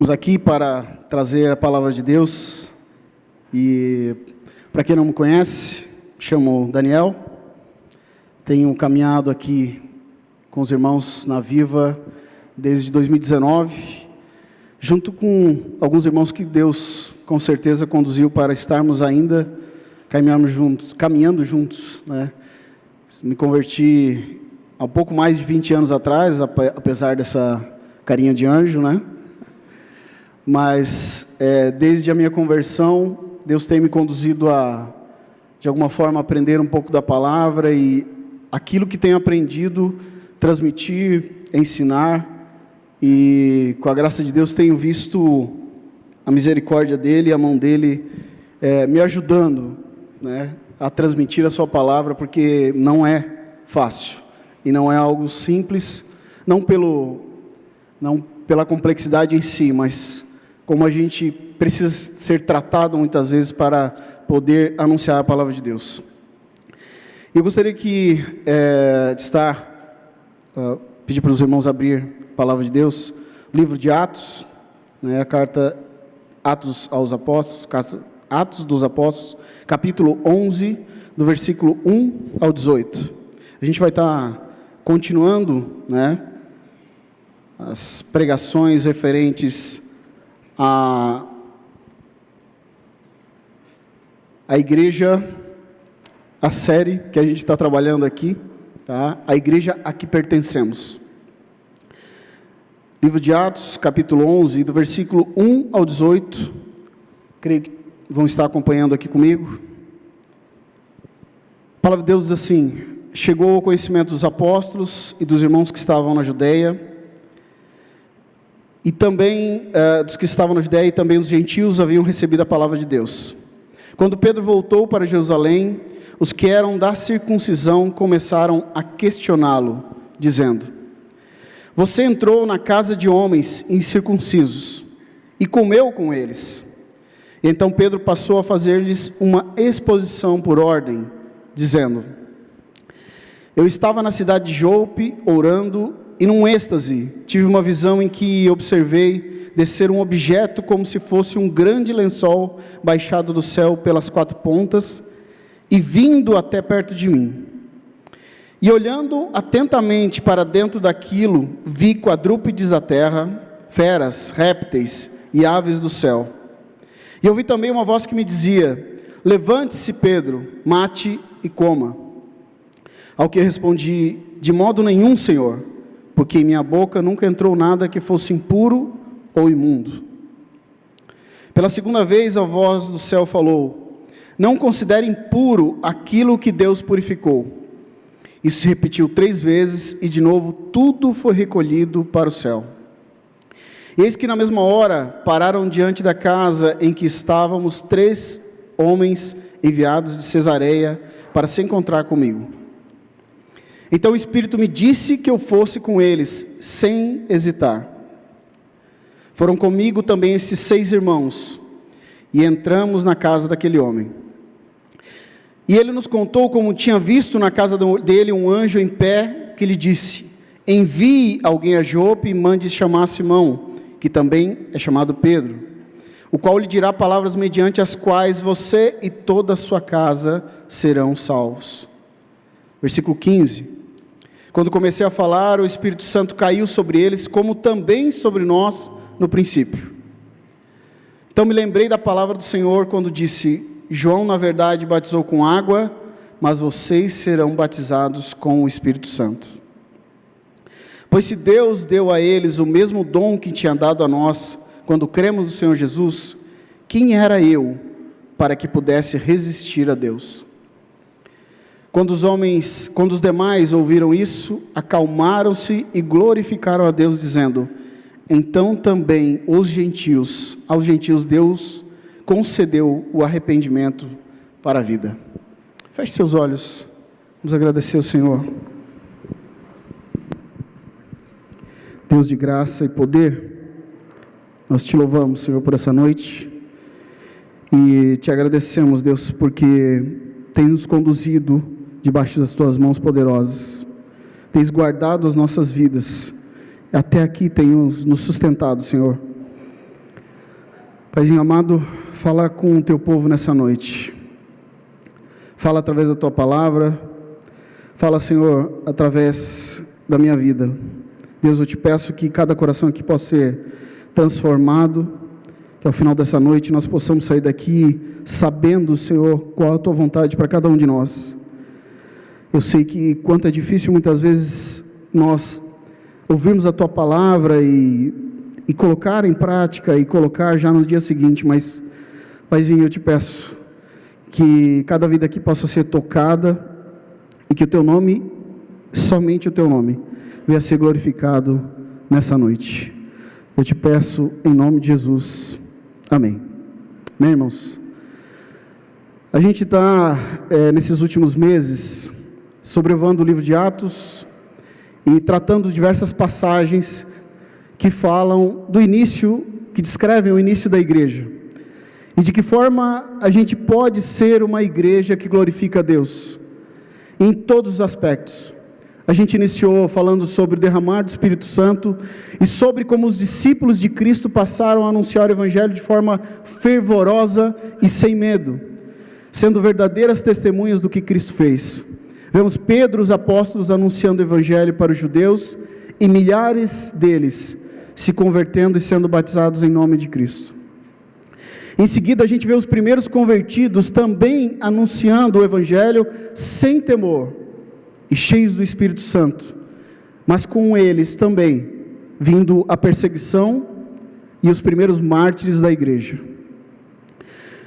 Estamos aqui para trazer a palavra de Deus e, para quem não me conhece, me chamo Daniel, tenho caminhado aqui com os irmãos na Viva desde 2019, junto com alguns irmãos que Deus com certeza conduziu para estarmos ainda caminhando juntos, né? Me converti há um pouco mais de 20 anos atrás, apesar dessa carinha de anjo, né? Mas desde a minha conversão, Deus tem me conduzido a, de alguma forma, aprender um pouco da palavra e aquilo que tenho aprendido, transmitir, ensinar, e com a graça de Deus tenho visto a misericórdia dEle, a mão dEle me ajudando, né, a transmitir a sua palavra, porque não é fácil e não é algo simples, não pela complexidade em si, mas como a gente precisa ser tratado muitas vezes para poder anunciar a palavra de Deus. Eu gostaria de pedir para os irmãos abrir a palavra de Deus, o livro de Atos, né, a carta Atos dos Apóstolos, capítulo 11, do versículo 1 ao 18. A gente vai estar continuando, né, as pregações referentes a igreja, a série que a gente está trabalhando aqui, tá? A igreja a que pertencemos. Livro de Atos, capítulo 11, do versículo 1 ao 18, creio que vão estar acompanhando aqui comigo. A palavra de Deus diz assim: chegou ao conhecimento dos apóstolos e dos irmãos que estavam na Judeia, e também dos que estavam na Judeia, e também os gentios haviam recebido a palavra de Deus. Quando Pedro voltou para Jerusalém, os que eram da circuncisão começaram a questioná-lo, dizendo: você entrou na casa de homens incircuncisos e comeu com eles. E então Pedro passou a fazer-lhes uma exposição por ordem, dizendo: eu estava na cidade de Jope orando, e num êxtase tive uma visão em que observei descer um objeto como se fosse um grande lençol baixado do céu pelas quatro pontas e vindo até perto de mim. E olhando atentamente para dentro daquilo, vi quadrúpedes da terra, feras, répteis e aves do céu. E ouvi também uma voz que me dizia: levante-se, Pedro, mate e coma. Ao que respondi: de modo nenhum, Senhor, porque em minha boca nunca entrou nada que fosse impuro ou imundo. Pela segunda vez a voz do céu falou: não considere impuro aquilo que Deus purificou. Isso se repetiu 3 vezes, e de novo tudo foi recolhido para o céu. E eis que na mesma hora pararam diante da casa em que estávamos 3 homens enviados de Cesareia para se encontrar comigo. Então o Espírito me disse que eu fosse com eles, sem hesitar. Foram comigo também esses 6 irmãos, e entramos na casa daquele homem. E ele nos contou como tinha visto na casa dele um anjo em pé, que lhe disse: envie alguém a Jope e mande chamar Simão, que também é chamado Pedro, o qual lhe dirá palavras mediante as quais você e toda a sua casa serão salvos. Versículo 15. Quando comecei a falar, o Espírito Santo caiu sobre eles, como também sobre nós no princípio. Então me lembrei da palavra do Senhor quando disse: João na verdade batizou com água, mas vocês serão batizados com o Espírito Santo. Pois se Deus deu a eles o mesmo dom que tinha dado a nós, quando cremos no Senhor Jesus, quem era eu para que pudesse resistir a Deus? Quando os demais ouviram isso, acalmaram-se e glorificaram a Deus, dizendo: então também aos gentios Deus concedeu o arrependimento para a vida. Feche seus olhos, vamos agradecer ao Senhor. Deus de graça e poder, nós te louvamos, Senhor, por essa noite, e te agradecemos, Deus, porque tem nos conduzido debaixo das tuas mãos poderosas, tens guardado as nossas vidas, até aqui tem nos sustentado, Senhor. Paizinho amado, fala com o teu povo nessa noite. Fala através da tua palavra. Fala, Senhor, através da minha vida. Deus, eu te peço que cada coração aqui possa ser transformado, que ao final dessa noite nós possamos sair daqui sabendo, Senhor, qual a tua vontade para cada um de nós. Eu sei que quanto é difícil muitas vezes nós ouvirmos a tua palavra e colocar em prática e colocar já no dia seguinte, mas, Paizinho, eu te peço que cada vida aqui possa ser tocada e que o teu nome, somente o teu nome, venha ser glorificado nessa noite. Eu te peço em nome de Jesus. Amém. Amém, irmãos? A gente está, nesses últimos meses, sobrevoando o livro de Atos e tratando diversas passagens que falam do início, que descrevem o início da igreja. E de que forma a gente pode ser uma igreja que glorifica a Deus, em todos os aspectos. A gente iniciou falando sobre o derramar do Espírito Santo e sobre como os discípulos de Cristo passaram a anunciar o Evangelho de forma fervorosa e sem medo, sendo verdadeiras testemunhas do que Cristo fez. Vemos Pedro, os apóstolos, anunciando o Evangelho para os judeus e milhares deles se convertendo e sendo batizados em nome de Cristo. Em seguida a gente vê os primeiros convertidos também anunciando o Evangelho sem temor e cheios do Espírito Santo, mas com eles também vindo a perseguição e os primeiros mártires da igreja.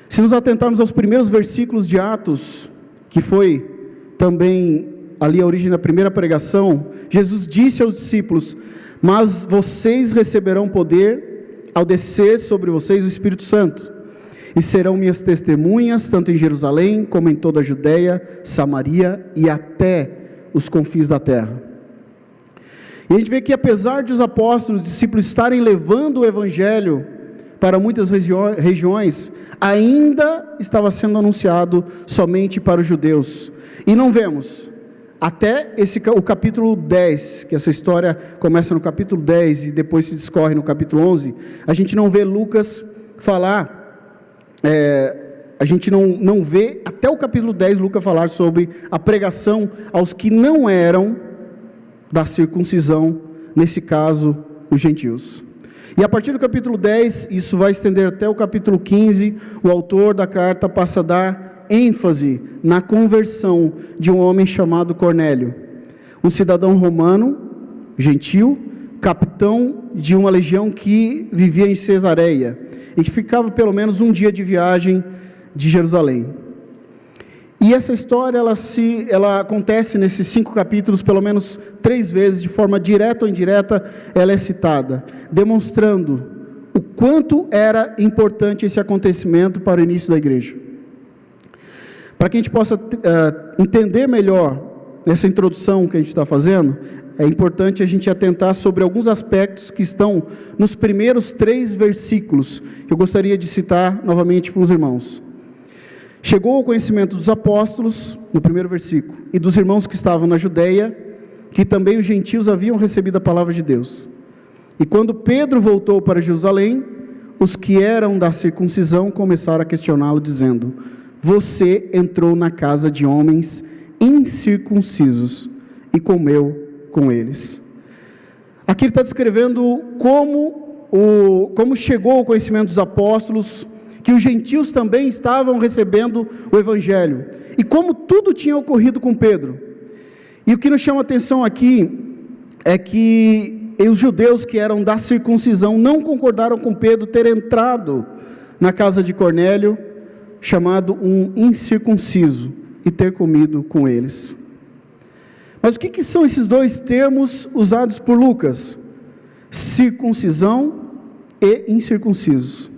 Se nos atentarmos aos primeiros versículos de Atos, que foi também ali a origem da primeira pregação, Jesus disse aos discípulos: mas vocês receberão poder ao descer sobre vocês o Espírito Santo, e serão minhas testemunhas, tanto em Jerusalém, como em toda a Judeia, Samaria e até os confins da terra. E a gente vê que apesar de os apóstolos, os discípulos estarem levando o Evangelho para muitas regiões, ainda estava sendo anunciado somente para os judeus. E não vemos, até o capítulo 10, que essa história começa no capítulo 10 e depois se discorre no capítulo 11, a gente não vê Lucas falar, a gente não vê até o capítulo 10 Lucas falar sobre a pregação aos que não eram da circuncisão, nesse caso, os gentios. E a partir do capítulo 10, isso vai estender até o capítulo 15, o autor da carta passa a dar ênfase na conversão de um homem chamado Cornélio, um cidadão romano, gentil, capitão de uma legião que vivia em Cesareia, e que ficava pelo menos um dia de viagem de Jerusalém. E essa história, ela acontece nesses 5 capítulos, pelo menos 3 vezes, de forma direta ou indireta, ela é citada, demonstrando o quanto era importante esse acontecimento para o início da igreja. Para que a gente possa entender melhor essa introdução que a gente está fazendo, é importante a gente atentar sobre alguns aspectos que estão nos primeiros 3 versículos, que eu gostaria de citar novamente para os irmãos. Chegou ao conhecimento dos apóstolos, no primeiro versículo, e dos irmãos que estavam na Judeia, que também os gentios haviam recebido a palavra de Deus. E quando Pedro voltou para Jerusalém, os que eram da circuncisão começaram a questioná-lo, dizendo: você entrou na casa de homens incircuncisos e comeu com eles. Aqui ele está descrevendo como chegou ao conhecimento dos apóstolos, que os gentios também estavam recebendo o Evangelho, e como tudo tinha ocorrido com Pedro. E o que nos chama a atenção aqui, é que os judeus que eram da circuncisão, não concordaram com Pedro ter entrado na casa de Cornélio, chamado um incircunciso, e ter comido com eles. Mas o que são esses 2 termos usados por Lucas? Circuncisão e incircuncisos.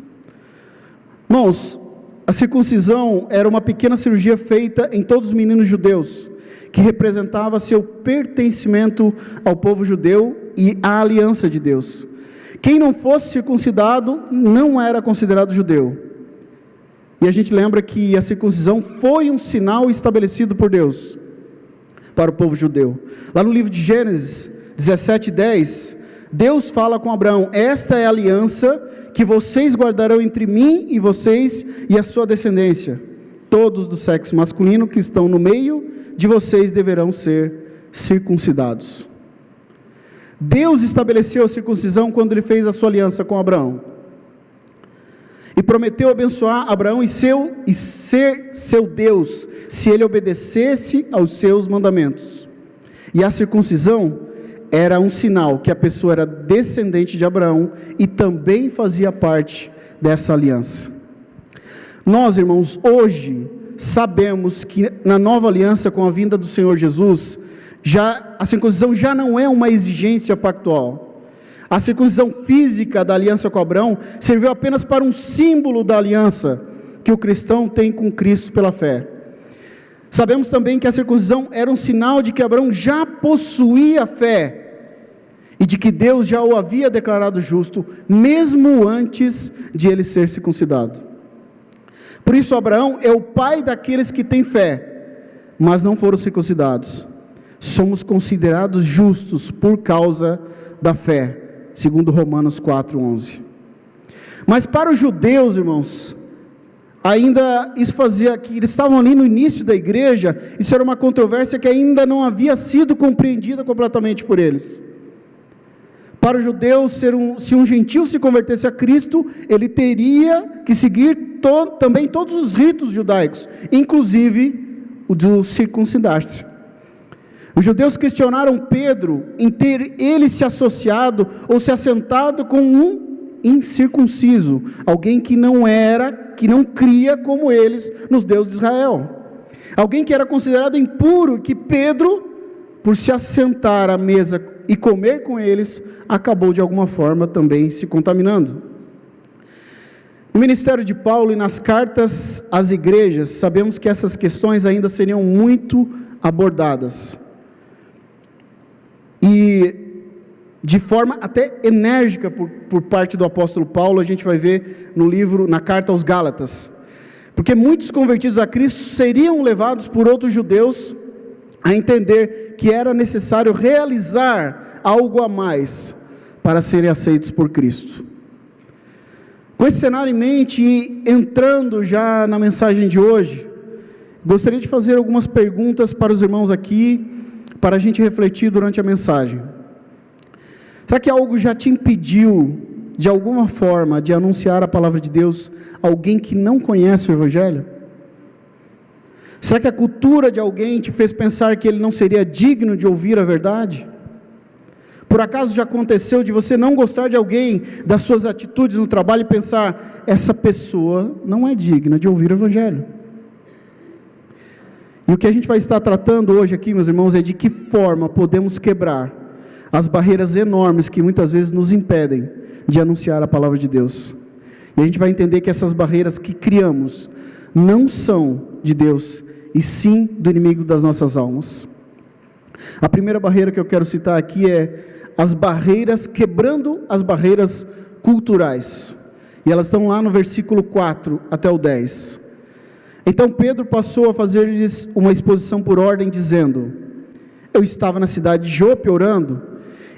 Irmãos, a circuncisão era uma pequena cirurgia feita em todos os meninos judeus, que representava seu pertencimento ao povo judeu e à aliança de Deus. Quem não fosse circuncidado não era considerado judeu. E a gente lembra que a circuncisão foi um sinal estabelecido por Deus para o povo judeu. Lá no livro de Gênesis 17:10, Deus fala com Abraão: esta é a aliança que vocês guardarão entre mim e vocês e a sua descendência. Todos do sexo masculino que estão no meio de vocês deverão ser circuncidados. Deus estabeleceu a circuncisão quando Ele fez a sua aliança com Abraão. E prometeu abençoar Abraão e ser seu Deus, se ele obedecesse aos seus mandamentos. E a circuncisão era um sinal que a pessoa era descendente de Abraão e também fazia parte dessa aliança. Nós, irmãos, hoje sabemos que na nova aliança com a vinda do Senhor Jesus, a circuncisão já não é uma exigência pactual. A circuncisão física da aliança com Abraão serviu apenas para um símbolo da aliança que o cristão tem com Cristo pela fé. Sabemos também que a circuncisão era um sinal de que Abraão já possuía fé e de que Deus já o havia declarado justo, mesmo antes de ele ser circuncidado. Por isso Abraão é o pai daqueles que têm fé, mas não foram circuncidados. Somos considerados justos por causa da fé, segundo Romanos 4:11. Mas para os judeus, irmãos, ainda isso fazia que eles estavam ali no início da igreja, isso era uma controvérsia que ainda não havia sido compreendida completamente por eles. Para os judeus, se um gentil se convertesse a Cristo, ele teria que seguir também todos os ritos judaicos, inclusive o de circuncidar-se. Os judeus questionaram Pedro em ter ele se associado ou se assentado com um incircunciso, alguém que não cria como eles nos deuses de Israel, alguém que era considerado impuro, que Pedro, por se assentar à mesa e comer com eles, acabou de alguma forma também se contaminando. No ministério de Paulo e nas cartas às igrejas, sabemos que essas questões ainda seriam muito abordadas. E de forma até enérgica por parte do apóstolo Paulo, a gente vai ver na carta aos Gálatas. Porque muitos convertidos a Cristo seriam levados por outros judeus a entender que era necessário realizar algo a mais para serem aceitos por Cristo. Com esse cenário em mente e entrando já na mensagem de hoje, gostaria de fazer algumas perguntas para os irmãos aqui, para a gente refletir durante a mensagem. Será que algo já te impediu, de alguma forma, de anunciar a palavra de Deus a alguém que não conhece o Evangelho? Será que a cultura de alguém te fez pensar que ele não seria digno de ouvir a verdade? Por acaso já aconteceu de você não gostar de alguém, das suas atitudes no trabalho e pensar, essa pessoa não é digna de ouvir o Evangelho? E o que a gente vai estar tratando hoje aqui, meus irmãos, é de que forma podemos quebrar as barreiras enormes que muitas vezes nos impedem de anunciar a palavra de Deus. E a gente vai entender que essas barreiras que criamos não são de Deus, e sim do inimigo das nossas almas. A primeira barreira que eu quero citar aqui é quebrando as barreiras culturais. E elas estão lá no versículo 4 até o 10. Então Pedro passou a fazer-lhes uma exposição por ordem, dizendo: eu estava na cidade de Jope orando,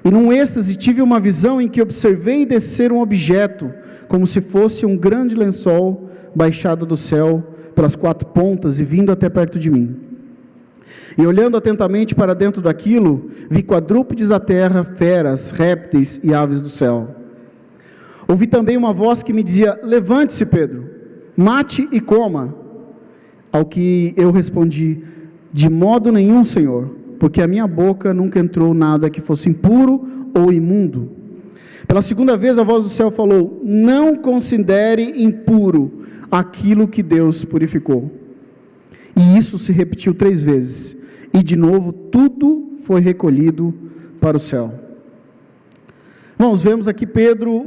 e num êxtase tive uma visão em que observei descer um objeto, como se fosse um grande lençol baixado do céu pelas 4 pontas e vindo até perto de mim. E olhando atentamente para dentro daquilo, vi quadrúpedes da terra, feras, répteis e aves do céu. Ouvi também uma voz que me dizia: levante-se, Pedro, mate e coma. Ao que eu respondi: de modo nenhum, Senhor, porque a minha boca nunca entrou nada que fosse impuro ou imundo. Pela segunda vez a voz do céu falou: não considere impuro aquilo que Deus purificou. E isso se repetiu 3 vezes, e de novo tudo foi recolhido para o céu. Irmãos, vemos aqui Pedro,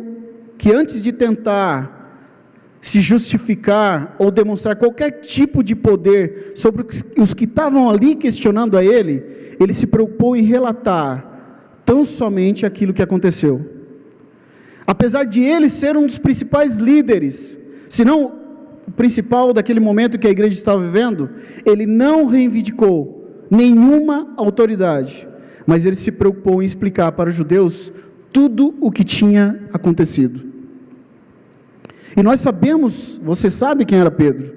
que antes de tentar se justificar ou demonstrar qualquer tipo de poder sobre os que estavam ali questionando a ele, ele se preocupou em relatar tão somente aquilo que aconteceu. Apesar de ele ser um dos principais líderes, se não o principal daquele momento que a igreja estava vivendo, ele não reivindicou nenhuma autoridade, mas ele se preocupou em explicar para os judeus tudo o que tinha acontecido. E nós sabemos, você sabe quem era Pedro.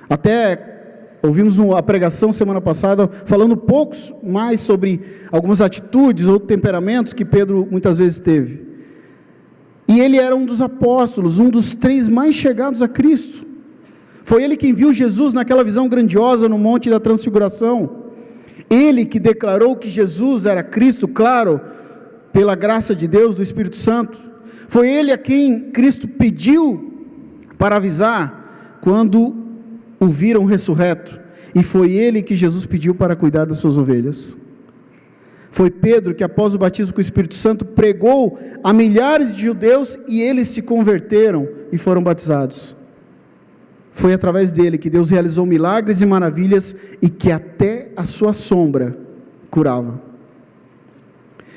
Até ouvimos a pregação semana passada, falando poucos mais sobre algumas atitudes ou temperamentos que Pedro muitas vezes teve. E ele era um dos apóstolos, um dos 3 mais chegados a Cristo. Foi ele quem viu Jesus naquela visão grandiosa no Monte da Transfiguração. Ele que declarou que Jesus era Cristo, claro, pela graça de Deus, do Espírito Santo. Foi ele a quem Cristo pediu para avisar quando o viram ressurreto. E foi ele que Jesus pediu para cuidar das suas ovelhas. Foi Pedro que, após o batismo com o Espírito Santo, pregou a milhares de judeus e eles se converteram e foram batizados. Foi através dele que Deus realizou milagres e maravilhas e que até a sua sombra curava.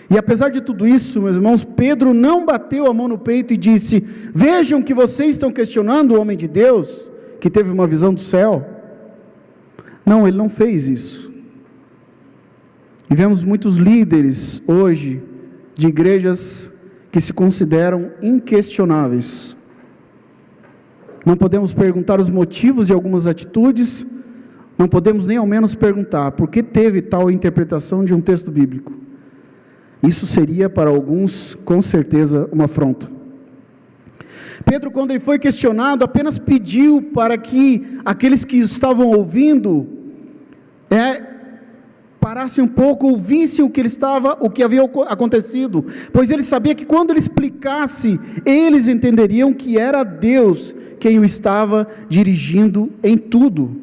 E apesar de tudo isso, meus irmãos, Pedro não bateu a mão no peito e disse: vejam que vocês estão questionando o homem de Deus, que teve uma visão do céu. Não, ele não fez isso. E vemos muitos líderes hoje, de igrejas que se consideram inquestionáveis. Não podemos perguntar os motivos de algumas atitudes, não podemos nem ao menos perguntar por que teve tal interpretação de um texto bíblico. Isso seria para alguns, com certeza, uma afronta. Pedro, quando ele foi questionado, apenas pediu para que aqueles que estavam ouvindo, parassem um pouco, ouvissem o que havia acontecido, pois ele sabia que quando ele explicasse, eles entenderiam que era Deus quem o estava dirigindo em tudo.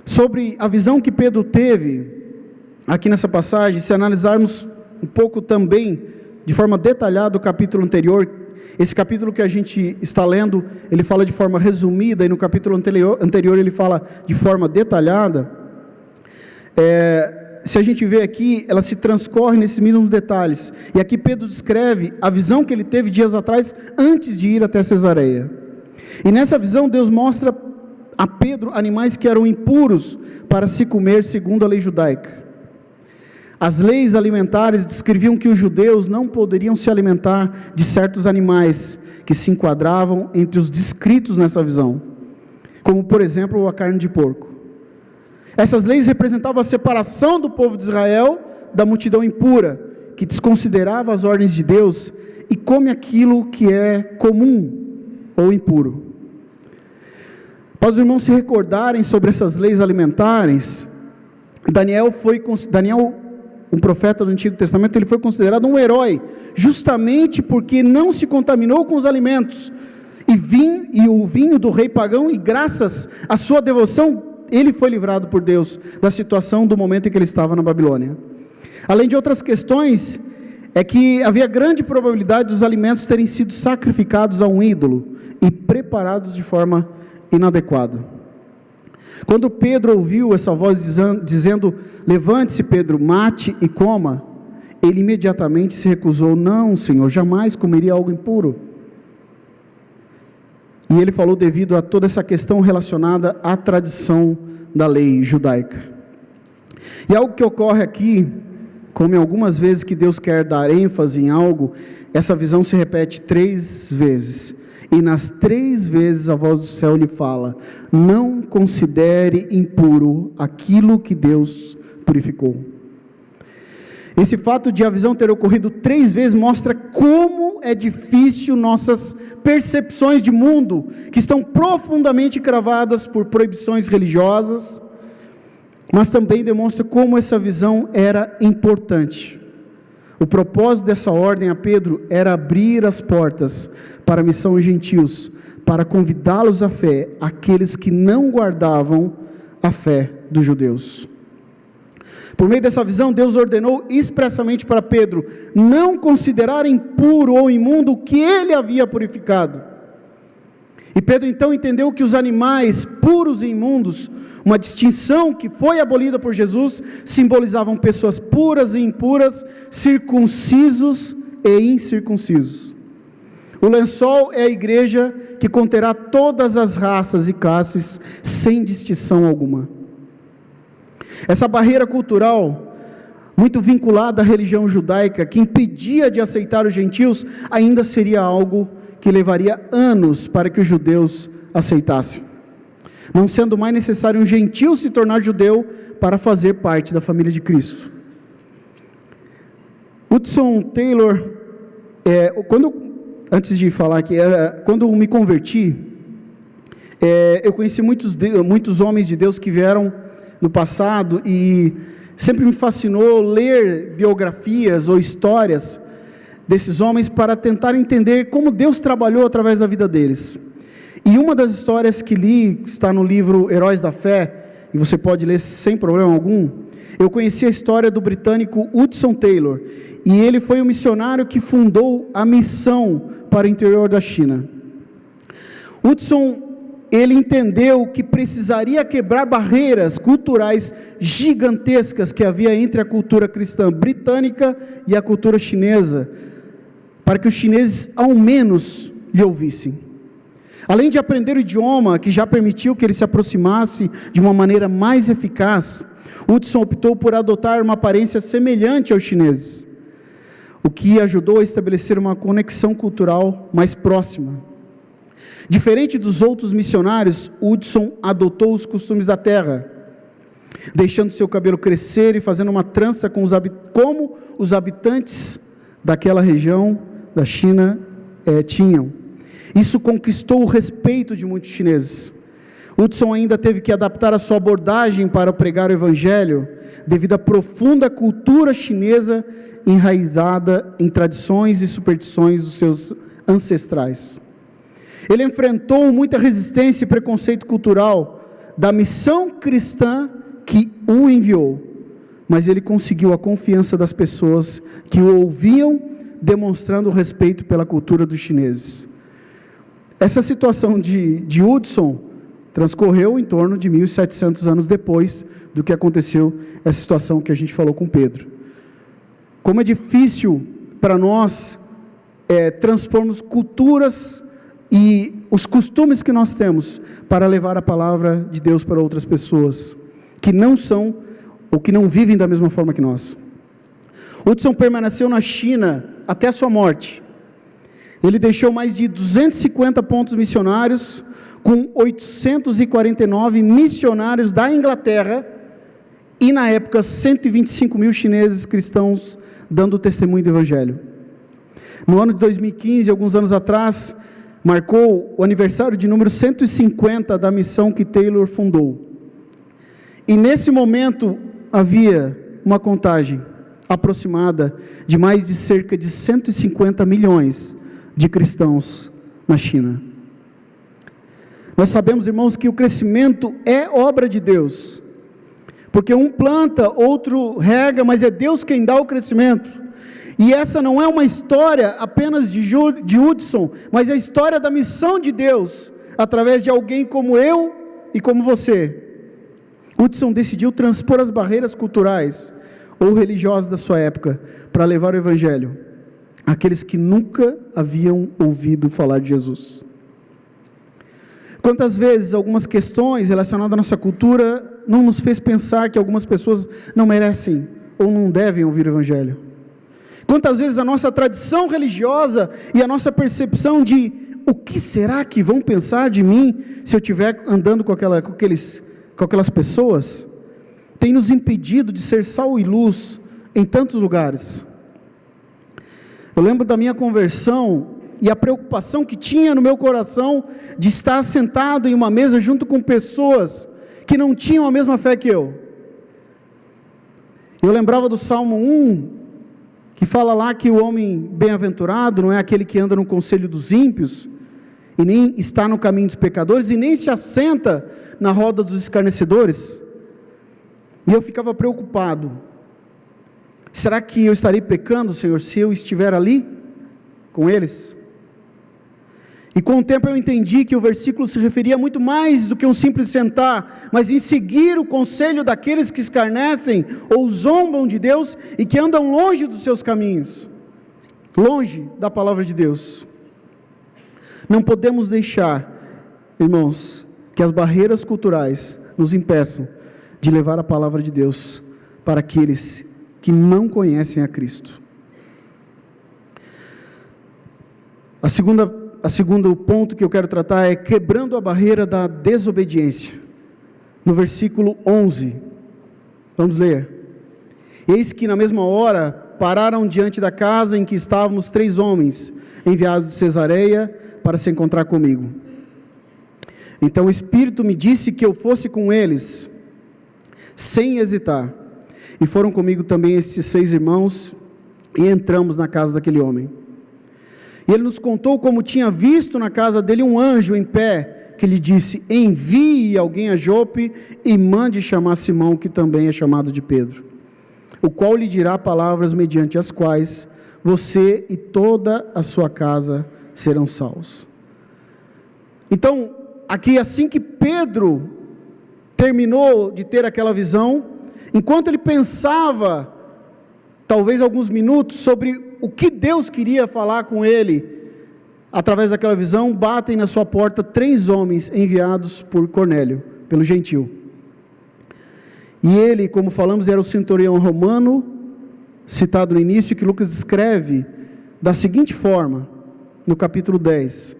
Sobre a visão que Pedro teve, aqui nessa passagem, se analisarmos um pouco também, de forma detalhada, o capítulo anterior, esse capítulo que a gente está lendo, ele fala de forma resumida, e no capítulo anterior ele fala de forma detalhada. Se a gente vê aqui, ela se transcorre nesses mesmos detalhes, e aqui Pedro descreve a visão que ele teve dias atrás, antes de ir até Cesareia. E nessa visão Deus mostra a Pedro animais que eram impuros para se comer segundo a lei judaica. As leis alimentares descreviam que os judeus não poderiam se alimentar de certos animais que se enquadravam entre os descritos nessa visão, como por exemplo a carne de porco. Essas leis representavam a separação do povo de Israel da multidão impura, que desconsiderava as ordens de Deus e come aquilo que é comum ou impuro. Para os irmãos se recordarem sobre essas leis alimentares, Daniel, um profeta do Antigo Testamento, ele foi considerado um herói, justamente porque não se contaminou com os alimentos, e o vinho do rei pagão, e graças à sua devoção, ele foi livrado por Deus da situação do momento em que ele estava na Babilônia. Além de outras questões, é que havia grande probabilidade dos alimentos terem sido sacrificados a um ídolo, e preparados de forma inadequada. Quando Pedro ouviu essa voz dizendo: levante-se Pedro, mate e coma, ele imediatamente se recusou: não, Senhor, jamais comeria algo impuro. E ele falou devido a toda essa questão relacionada à tradição da lei judaica. E algo que ocorre aqui, como em algumas vezes que Deus quer dar ênfase em algo, essa visão se repete 3 vezes. E nas 3 vezes a voz do céu lhe fala: não considere impuro aquilo que Deus purificou. Esse fato de a visão ter ocorrido 3 vezes mostra como é difícil nossas percepções de mundo, que estão profundamente cravadas por proibições religiosas, mas também demonstra como essa visão era importante. O propósito dessa ordem a Pedro era abrir as portas para a missão aos gentios, para convidá-los à fé, aqueles que não guardavam a fé dos judeus. Por meio dessa visão, Deus ordenou expressamente para Pedro não considerar impuro ou imundo o que ele havia purificado. E Pedro então entendeu que os animais puros e imundos, uma distinção que foi abolida por Jesus, simbolizavam pessoas puras e impuras, circuncisos e incircuncisos. O lençol é a igreja que conterá todas as raças e classes, sem distinção alguma. Essa barreira cultural, muito vinculada à religião judaica, que impedia de aceitar os gentios, ainda seria algo que levaria anos para que os judeus aceitassem, não sendo mais necessário um gentio se tornar judeu para fazer parte da família de Cristo. Hudson Taylor, antes de falar aqui, quando eu me converti, eu conheci muitos homens de Deus que vieram no passado, e sempre me fascinou ler biografias ou histórias desses homens para tentar entender como Deus trabalhou através da vida deles. E uma das histórias que li, está no livro Heróis da Fé, e você pode ler sem problema algum. Eu conheci a história do britânico Hudson Taylor, e ele foi o missionário que fundou a missão para o interior da China. Hudson, ele entendeu que precisaria quebrar barreiras culturais gigantescas que havia entre a cultura cristã britânica e a cultura chinesa, para que os chineses ao menos lhe ouvissem. Além de aprender o idioma, que já permitiu que ele se aproximasse de uma maneira mais eficaz, Hudson optou por adotar uma aparência semelhante aos chineses, o que ajudou a estabelecer uma conexão cultural mais próxima. Diferente dos outros missionários, Hudson adotou os costumes da terra, deixando seu cabelo crescer e fazendo uma trança como os habitantes daquela região da China tinham. Isso conquistou o respeito de muitos chineses. Hudson ainda teve que adaptar a sua abordagem para pregar o evangelho, devido à profunda cultura chinesa enraizada em tradições e superstições dos seus ancestrais. Ele enfrentou muita resistência e preconceito cultural da missão cristã que o enviou, mas ele conseguiu a confiança das pessoas que o ouviam, demonstrando respeito pela cultura dos chineses. Essa situação de Hudson transcorreu em torno de 1.700 anos depois do que aconteceu, essa situação que a gente falou com Pedro. Como é difícil para nós transpormos culturas e os costumes que nós temos para levar a palavra de Deus para outras pessoas, que não são, ou que não vivem da mesma forma que nós. Hudson permaneceu na China até a sua morte. Ele deixou mais de 250 pontos missionários, com 849 missionários da Inglaterra, e na época 125 mil chineses cristãos dando testemunho do Evangelho. No ano de 2015, alguns anos atrás, marcou o aniversário de número 150 da missão que Taylor fundou. E nesse momento havia uma contagem aproximada de mais de cerca de 150 milhões de cristãos na China. Nós sabemos, irmãos, que o crescimento é obra de Deus, porque um planta, outro rega, mas é Deus quem dá o crescimento. E essa não é uma história apenas de Hudson, mas é a história da missão de Deus, através de alguém como eu e como você. Hudson decidiu transpor as barreiras culturais ou religiosas da sua época, para levar o Evangelho àqueles que nunca haviam ouvido falar de Jesus. Quantas vezes algumas questões relacionadas à nossa cultura não nos fez pensar que algumas pessoas não merecem ou não devem ouvir o Evangelho? Quantas vezes a nossa tradição religiosa e a nossa percepção de o que será que vão pensar de mim se eu estiver andando com aquelas pessoas, tem nos impedido de ser sal e luz em tantos lugares. Eu lembro da minha conversão e a preocupação que tinha no meu coração de estar sentado em uma mesa junto com pessoas que não tinham a mesma fé que eu. Eu lembrava do Salmo 1, que fala lá que o homem bem-aventurado não é aquele que anda no conselho dos ímpios, e nem está no caminho dos pecadores, e nem se assenta na roda dos escarnecedores. E eu ficava preocupado. Será que eu estarei pecando, Senhor, se eu estiver ali com eles? E com o tempo eu entendi que o versículo se referia muito mais do que um simples sentar, mas em seguir o conselho daqueles que escarnecem ou zombam de Deus e que andam longe dos seus caminhos, longe da palavra de Deus. Não podemos deixar, irmãos, que as barreiras culturais nos impeçam de levar a palavra de Deus para aqueles que não conhecem a Cristo. A segunda a segundo ponto que eu quero tratar é quebrando a barreira da desobediência. No versículo 11, vamos ler. Eis que na mesma hora pararam diante da casa em que estávamos 3 homens, enviados de Cesareia para se encontrar comigo. Então o Espírito me disse que eu fosse com eles, sem hesitar. E foram comigo também estes 6 irmãos, e entramos na casa daquele homem. E ele nos contou como tinha visto na casa dele um anjo em pé, que lhe disse: envie alguém a Jope e mande chamar Simão, que também é chamado de Pedro, o qual lhe dirá palavras mediante as quais você e toda a sua casa serão salvos. Então, aqui assim que Pedro terminou de ter aquela visão, enquanto ele pensava, talvez alguns minutos, sobre o que Deus queria falar com ele, através daquela visão, batem na sua porta 3 homens enviados por Cornélio, pelo gentil. E ele, como falamos, era o centurião romano, citado no início, que Lucas escreve da seguinte forma, no capítulo 10.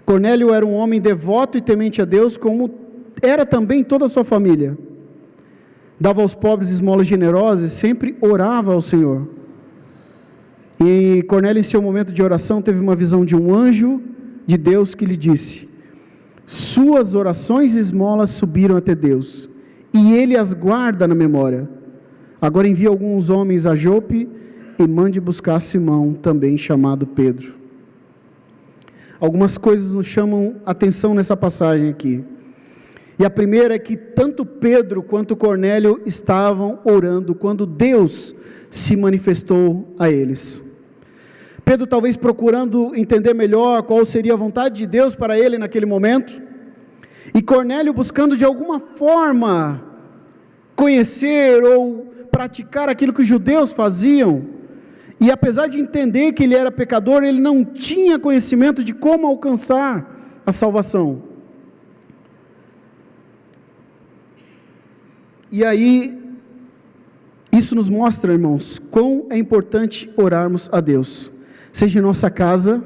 Cornélio era um homem devoto e temente a Deus, como era também toda a sua família. Dava aos pobres esmolas generosas e sempre orava ao Senhor. E Cornélio, em seu momento de oração, teve uma visão de um anjo de Deus que lhe disse: suas orações e esmolas subiram até Deus, e Ele as guarda na memória. Agora envia alguns homens a Jope e mande buscar Simão, também chamado Pedro. Algumas coisas nos chamam a atenção nessa passagem aqui. E a primeira é que tanto Pedro quanto Cornélio estavam orando quando Deus se manifestou a eles. Pedro talvez procurando entender melhor qual seria a vontade de Deus para ele naquele momento, e Cornélio buscando de alguma forma conhecer ou praticar aquilo que os judeus faziam, e apesar de entender que ele era pecador, ele não tinha conhecimento de como alcançar a salvação. E aí, isso nos mostra, irmãos, quão é importante orarmos a Deus, seja em nossa casa,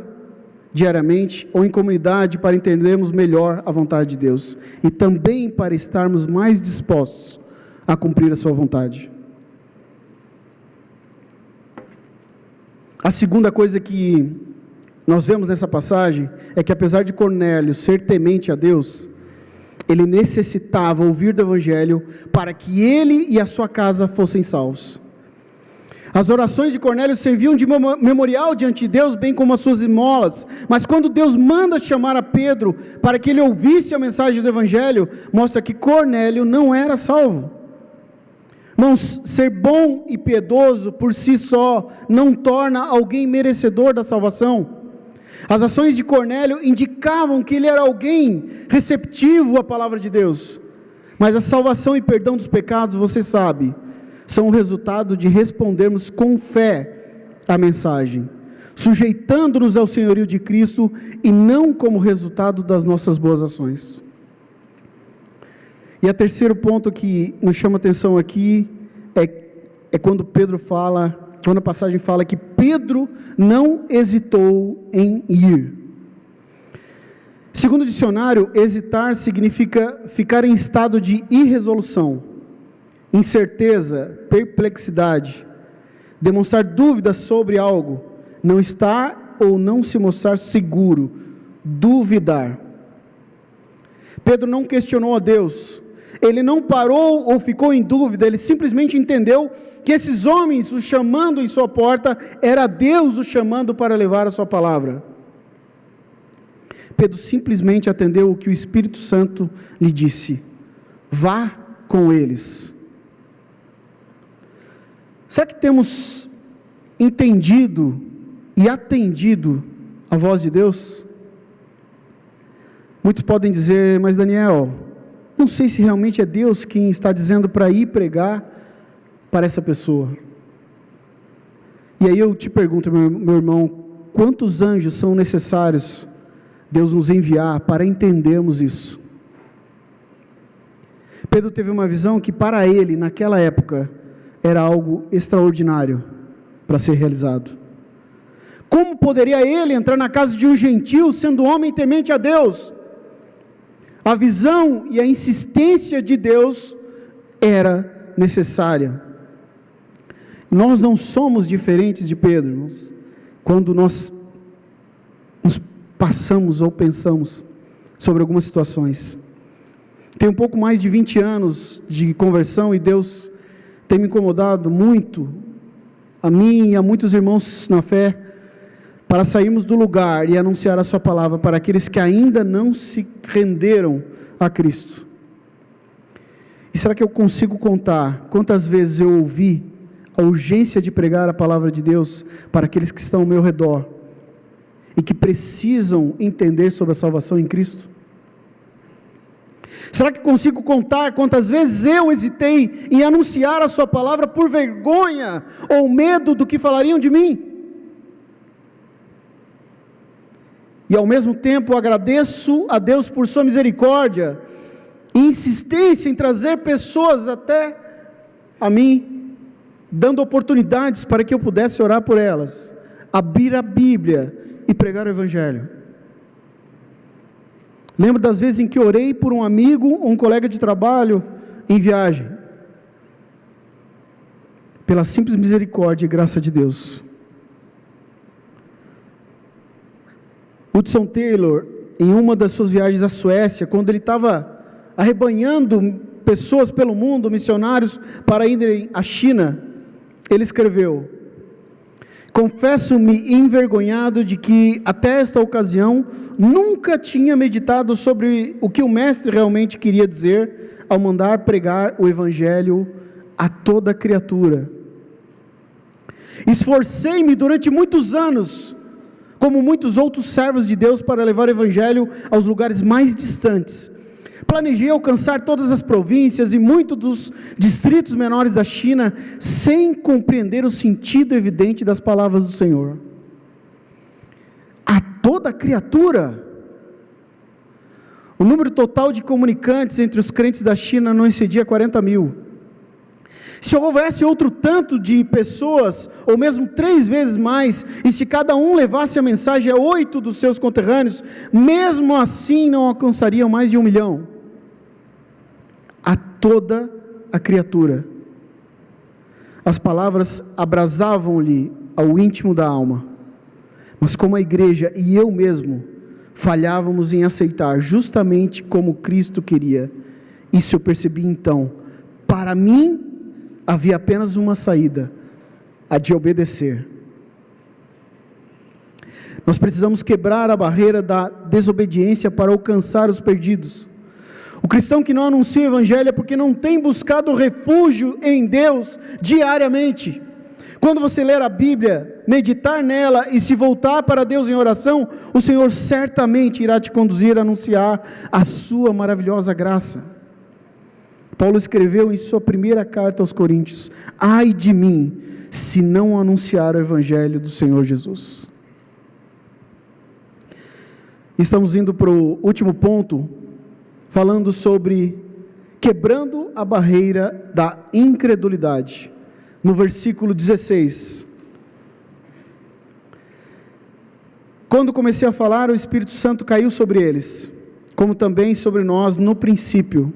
diariamente, ou em comunidade, para entendermos melhor a vontade de Deus, e também para estarmos mais dispostos a cumprir a sua vontade. A segunda coisa que nós vemos nessa passagem, é que apesar de Cornélio ser temente a Deus, ele necessitava ouvir do Evangelho, para que ele e a sua casa fossem salvos. As orações de Cornélio serviam de memorial diante de Deus, bem como as suas esmolas, mas quando Deus manda chamar a Pedro, para que ele ouvisse a mensagem do Evangelho, mostra que Cornélio não era salvo. Irmãos, ser bom e piedoso por si só, não torna alguém merecedor da salvação. As ações de Cornélio indicavam que ele era alguém receptivo à palavra de Deus, mas a salvação e perdão dos pecados, você sabe, são o resultado de respondermos com fé à mensagem, sujeitando-nos ao senhorio de Cristo, e não como resultado das nossas boas ações. E o terceiro ponto que nos chama a atenção aqui, é quando Pedro fala, quando a passagem fala que Pedro não hesitou em ir. Segundo o dicionário, hesitar significa ficar em estado de irresolução, incerteza, perplexidade, demonstrar dúvidas sobre algo, não estar ou não se mostrar seguro, duvidar. Pedro não questionou a Deus, ele não parou ou ficou em dúvida, ele simplesmente entendeu que esses homens o chamando em sua porta, era Deus o chamando para levar a sua palavra. Pedro simplesmente atendeu o que o Espírito Santo lhe disse: vá com eles. Será que temos entendido e atendido a voz de Deus? Muitos podem dizer: mas Daniel, não sei se realmente é Deus quem está dizendo para ir pregar para essa pessoa. E aí eu te pergunto, meu irmão, quantos anjos são necessários Deus nos enviar para entendermos isso? Pedro teve uma visão que para ele, naquela época, era algo extraordinário para ser realizado. Como poderia ele entrar na casa de um gentil, sendo homem temente a Deus? A visão e a insistência de Deus era necessária. Nós não somos diferentes de Pedro, irmãos, quando nós nos passamos ou pensamos sobre algumas situações. Tenho um pouco mais de 20 anos de conversão e Deus tem me incomodado muito, a mim e a muitos irmãos na fé, para sairmos do lugar e anunciar a sua palavra para aqueles que ainda não se renderam a Cristo. E será que eu consigo contar quantas vezes eu ouvi a urgência de pregar a palavra de Deus para aqueles que estão ao meu redor e que precisam entender sobre a salvação em Cristo? Será que consigo contar quantas vezes eu hesitei em anunciar a sua palavra por vergonha ou medo do que falariam de mim? E ao mesmo tempo agradeço a Deus por sua misericórdia e insistência em trazer pessoas até a mim, dando oportunidades para que eu pudesse orar por elas, abrir a Bíblia e pregar o Evangelho. Lembro das vezes em que orei por um amigo ou um colega de trabalho em viagem, pela simples misericórdia e graça de Deus. Hudson Taylor, em uma das suas viagens à Suécia, quando ele estava arrebanhando pessoas pelo mundo, missionários, para irem à China, ele escreveu: confesso-me envergonhado de que, até esta ocasião, nunca tinha meditado sobre o que o Mestre realmente queria dizer ao mandar pregar o Evangelho a toda criatura. Esforcei-me durante muitos anos, como muitos outros servos de Deus, para levar o Evangelho aos lugares mais distantes. Planejei alcançar todas as províncias e muitos dos distritos menores da China, sem compreender o sentido evidente das palavras do Senhor. A toda criatura. O número total de comunicantes entre os crentes da China não excedia 40 mil. Se houvesse outro tanto de pessoas, ou mesmo 3 vezes mais, e se cada um levasse a mensagem a 8 dos seus conterrâneos, mesmo assim não alcançariam mais de 1 milhão. A toda a criatura. As palavras abrasavam-lhe ao íntimo da alma, mas como a igreja e eu mesmo falhávamos em aceitar justamente como Cristo queria, isso eu percebi então. Para mim havia apenas uma saída, a de obedecer. Nós precisamos quebrar a barreira da desobediência para alcançar os perdidos. O cristão que não anuncia o Evangelho é porque não tem buscado refúgio em Deus diariamente. Quando você ler a Bíblia, meditar nela e se voltar para Deus em oração, o Senhor certamente irá te conduzir a anunciar a sua maravilhosa graça. Paulo escreveu em sua primeira carta aos Coríntios: ai de mim, se não anunciar o Evangelho do Senhor Jesus. Estamos indo para o último ponto, falando sobre quebrando a barreira da incredulidade, no versículo 16. Quando comecei a falar, o Espírito Santo caiu sobre eles, como também sobre nós no princípio.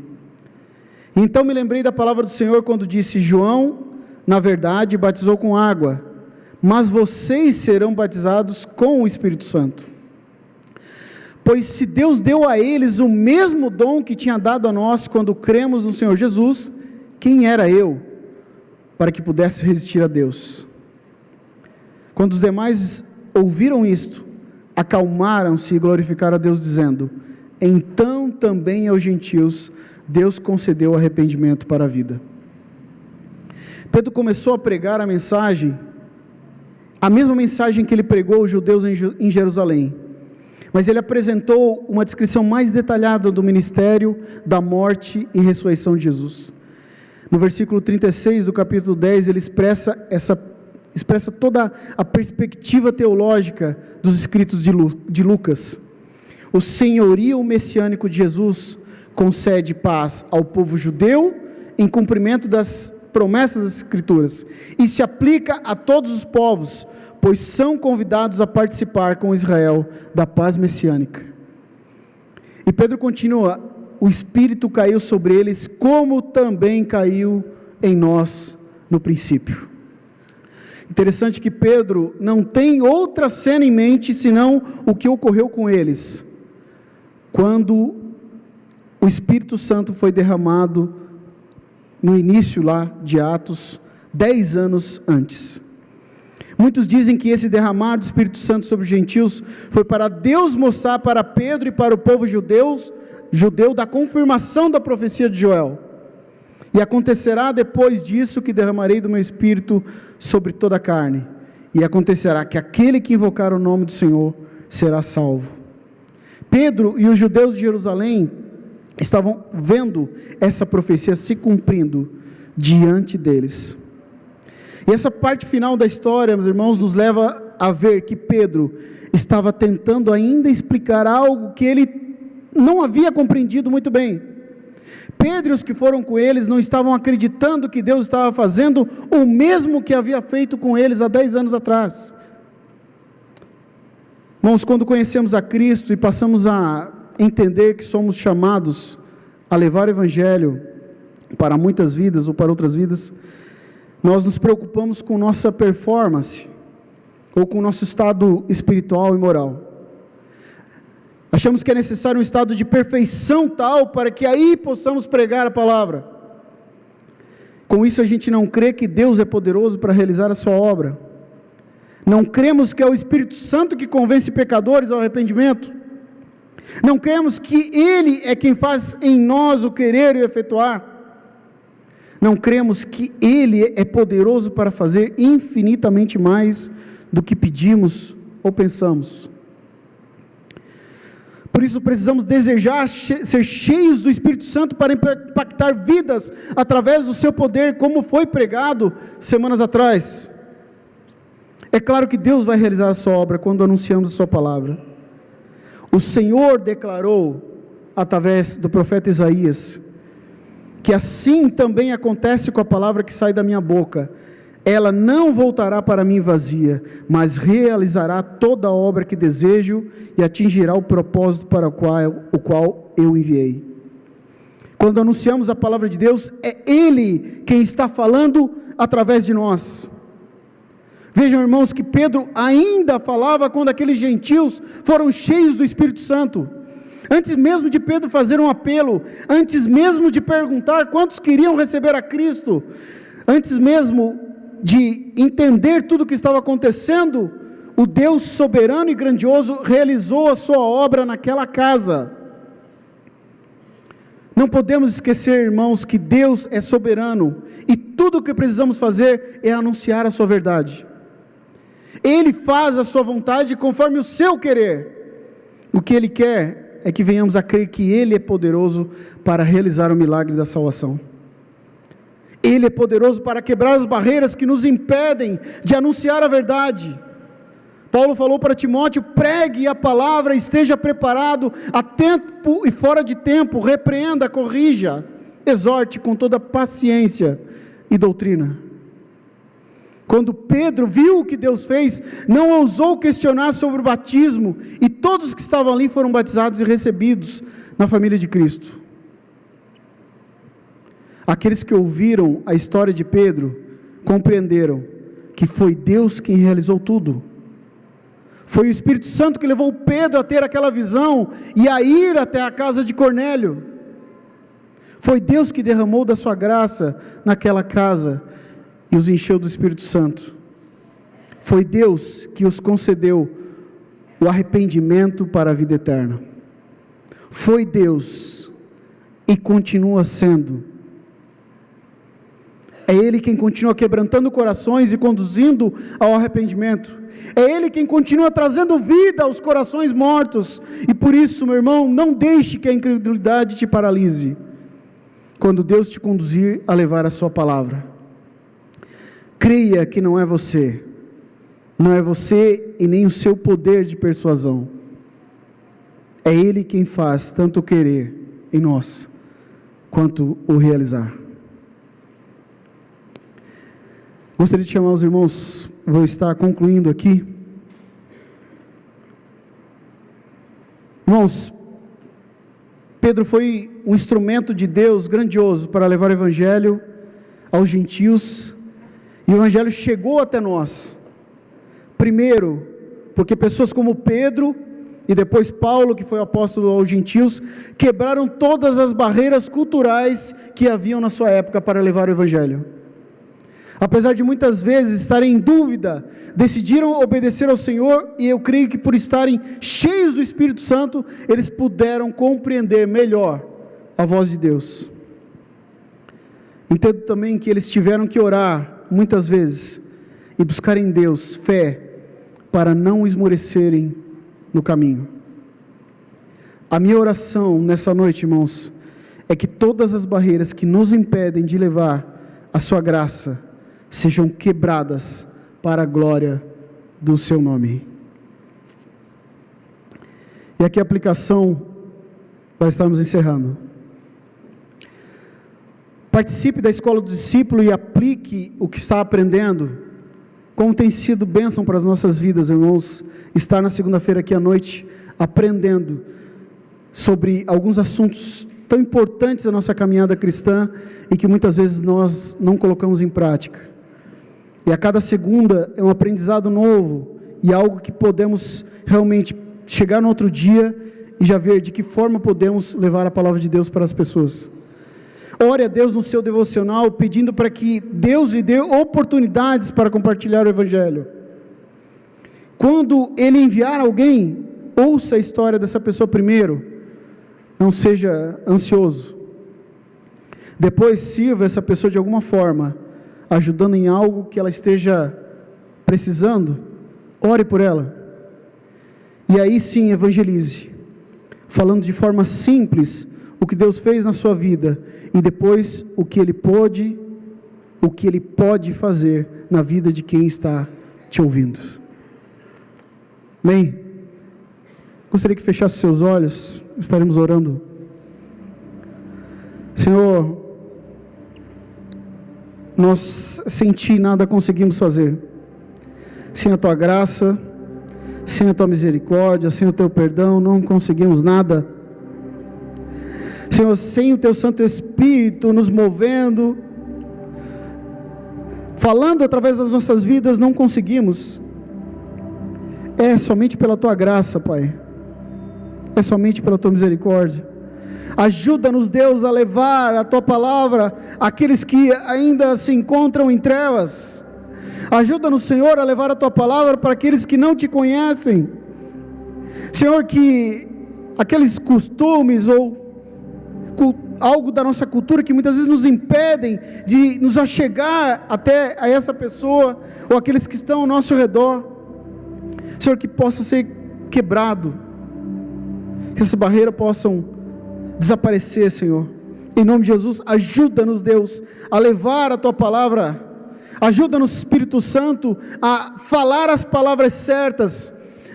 Então me lembrei da palavra do Senhor quando disse: João, na verdade, batizou com água, mas vocês serão batizados com o Espírito Santo. Pois se Deus deu a eles o mesmo dom que tinha dado a nós quando cremos no Senhor Jesus, quem era eu para que pudesse resistir a Deus? Quando os demais ouviram isto, acalmaram-se e glorificaram a Deus, dizendo: então também aos gentios Deus concedeu arrependimento para a vida. Pedro começou a pregar a mensagem, a mesma mensagem que ele pregou aos judeus em Jerusalém, mas ele apresentou uma descrição mais detalhada do ministério, da morte e ressurreição de Jesus. No versículo 36 do capítulo 10, ele expressa toda a perspectiva teológica dos escritos de Lucas. O senhorio messiânico de Jesus concede paz ao povo judeu em cumprimento das promessas das Escrituras, e se aplica a todos os povos, pois são convidados a participar com Israel da paz messiânica. E Pedro continua: o Espírito caiu sobre eles, como também caiu em nós no princípio. Interessante que Pedro não tem outra cena em mente senão o que ocorreu com eles, quando o Espírito Santo foi derramado no início lá de Atos, 10 anos antes. Muitos dizem que esse derramar do Espírito Santo sobre os gentios foi para Deus mostrar para Pedro e para o povo judeu da confirmação da profecia de Joel. E acontecerá depois disso que derramarei do meu Espírito sobre toda a carne. E acontecerá que aquele que invocar o nome do Senhor será salvo. Pedro e os judeus de Jerusalém estavam vendo essa profecia se cumprindo diante deles. E essa parte final da história, meus irmãos, nos leva a ver que Pedro estava tentando ainda explicar algo que ele não havia compreendido muito bem. Pedro e os que foram com eles não estavam acreditando que Deus estava fazendo o mesmo que havia feito com eles há 10 anos atrás. Irmãos, quando conhecemos a Cristo e passamos a entender que somos chamados a levar o Evangelho para muitas vidas ou para outras vidas, nós nos preocupamos com nossa performance ou com nosso estado espiritual e moral. Achamos que é necessário um estado de perfeição tal para que aí possamos pregar a palavra. Com isso a gente não crê que Deus é poderoso para realizar a sua obra. Não cremos que é o Espírito Santo que convence pecadores ao arrependimento. Não cremos que Ele é quem faz em nós o querer e o efetuar. Não cremos que Ele é poderoso para fazer infinitamente mais do que pedimos ou pensamos. Por isso precisamos desejar ser cheios do Espírito Santo para impactar vidas através do seu poder, como foi pregado semanas atrás. É claro que Deus vai realizar a sua obra quando anunciamos a sua palavra. O Senhor declarou através do profeta Isaías que assim também acontece com a palavra que sai da minha boca. Ela não voltará para mim vazia, mas realizará toda a obra que desejo e atingirá o propósito para o qual eu enviei. Quando anunciamos a palavra de Deus, é Ele quem está falando através de nós. Vejam, irmãos, que Pedro ainda falava quando aqueles gentios foram cheios do Espírito Santo. Antes mesmo de Pedro fazer um apelo, antes mesmo de perguntar quantos queriam receber a Cristo, antes mesmo de entender tudo o que estava acontecendo, o Deus soberano e grandioso realizou a sua obra naquela casa. Não podemos esquecer, irmãos, que Deus é soberano, e tudo o que precisamos fazer é anunciar a sua verdade. Ele faz a sua vontade conforme o seu querer. O que Ele quer é que venhamos a crer que Ele é poderoso para realizar o milagre da salvação. Ele é poderoso para quebrar as barreiras que nos impedem de anunciar a verdade. Paulo falou para Timóteo: pregue a palavra, esteja preparado a tempo e fora de tempo, repreenda, corrija, exorte com toda paciência e doutrina. Quando Pedro viu o que Deus fez, não ousou questionar sobre o batismo, e todos que estavam ali foram batizados e recebidos na família de Cristo. Aqueles que ouviram a história de Pedro, compreenderam que foi Deus quem realizou tudo. Foi o Espírito Santo que levou Pedro a ter aquela visão, e a ir até a casa de Cornélio. Foi Deus que derramou da sua graça naquela casa, e os encheu do Espírito Santo. Foi Deus que os concedeu o arrependimento para a vida eterna. Foi Deus, e continua sendo. É Ele quem continua quebrantando corações e conduzindo ao arrependimento. É Ele quem continua trazendo vida aos corações mortos. E por isso, meu irmão, não deixe que a incredulidade te paralise, quando Deus te conduzir a levar a sua palavra. Creia que não é você e nem o seu poder de persuasão. É Ele quem faz tanto o querer em nós, quanto o realizar. Gostaria de chamar os irmãos, vou estar concluindo aqui. Irmãos, Pedro foi um instrumento de Deus grandioso para levar o Evangelho aos gentios, e o Evangelho chegou até nós, primeiro, porque pessoas como Pedro, e depois Paulo, que foi apóstolo aos gentios, quebraram todas as barreiras culturais que haviam na sua época para levar o Evangelho. Apesar de muitas vezes estarem em dúvida, decidiram obedecer ao Senhor, e eu creio que por estarem cheios do Espírito Santo, eles puderam compreender melhor a voz de Deus. Entendo também que eles tiveram que orar muitas vezes e buscar em Deus fé para não esmorecerem no caminho. A minha oração nessa noite, irmãos, é que todas as barreiras que nos impedem de levar a sua graça sejam quebradas para a glória do seu nome. E aqui a aplicação para estarmos encerrando. Participe da escola do discípulo e aplique o que está aprendendo. Como tem sido bênção para as nossas vidas, irmãos, estar na segunda-feira aqui à noite, aprendendo sobre alguns assuntos tão importantes da nossa caminhada cristã, e que muitas vezes nós não colocamos em prática. E a cada segunda é um aprendizado novo, e algo que podemos realmente chegar no outro dia, e já ver de que forma podemos levar a palavra de Deus para as pessoas. Ore a Deus no seu devocional, pedindo para que Deus lhe dê oportunidades para compartilhar o Evangelho. Quando Ele enviar alguém, ouça a história dessa pessoa primeiro, não seja ansioso. Depois sirva essa pessoa de alguma forma, ajudando em algo que ela esteja precisando. Ore por ela, e aí sim evangelize, falando de forma simples o que Deus fez na sua vida, e depois o que Ele pode fazer na vida de quem está te ouvindo. Amém? Gostaria que fechasse seus olhos, estaremos orando. Senhor, nós sem Ti nada conseguimos fazer, sem a Tua graça, sem a Tua misericórdia, sem o Teu perdão, não conseguimos nada. Senhor, sem o Teu Santo Espírito nos movendo, falando através das nossas vidas, não conseguimos. É somente pela Tua graça, Pai, é somente pela Tua misericórdia. Ajuda-nos, Deus, a levar a Tua palavra àqueles que ainda se encontram em trevas. Ajuda-nos, Senhor, a levar a Tua palavra para aqueles que não Te conhecem. Senhor, que aqueles costumes ou algo da nossa cultura que muitas vezes nos impedem de nos achegar até a essa pessoa, ou aqueles que estão ao nosso redor, Senhor, que possa ser quebrado, que essas barreiras possam desaparecer, Senhor. Em nome de Jesus, ajuda-nos, Deus, a levar a Tua palavra. Ajuda-nos, Espírito Santo, a falar as palavras certas,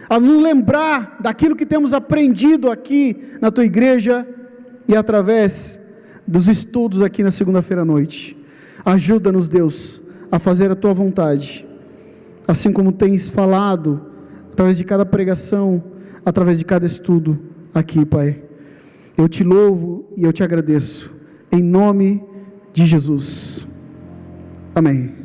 a nos lembrar daquilo que temos aprendido aqui na Tua igreja e através dos estudos aqui na segunda-feira à noite. Ajuda-nos, Deus, a fazer a Tua vontade, assim como tens falado através de cada pregação, através de cada estudo aqui, Pai. Eu Te louvo e eu Te agradeço, em nome de Jesus. Amém.